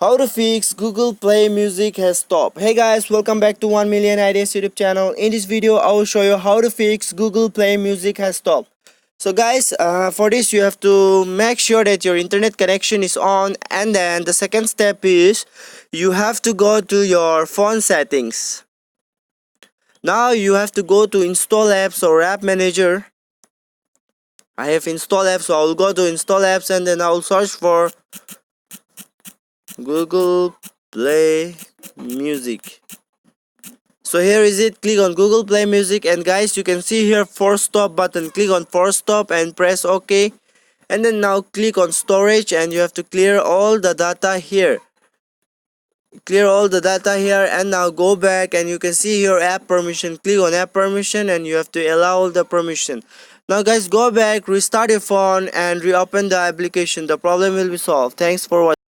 How to fix Google Play Music has stopped. Hey guys, welcome back to 1 Million Ideas YouTube channel. In this video, I will show you how to fix Google Play Music has stopped. So guys, for this you have to make sure that your internet connection is on, and then the second step is you have to go to your phone settings. Now you have to go to install apps or app manager. I have install apps, so I will go to install apps and then I will search for Google Play Music. So here is it. Click on Google Play Music, and guys, you can see here force stop button. Click on force stop and press OK, and then now click on storage, and you have to clear all the data here. Clear all the data here, and now go back, and you can see here app permission. Click on app permission, and you have to allow all the permission. Now guys, go back, restart your phone and reopen the application. The problem will be solved. Thanks for watching.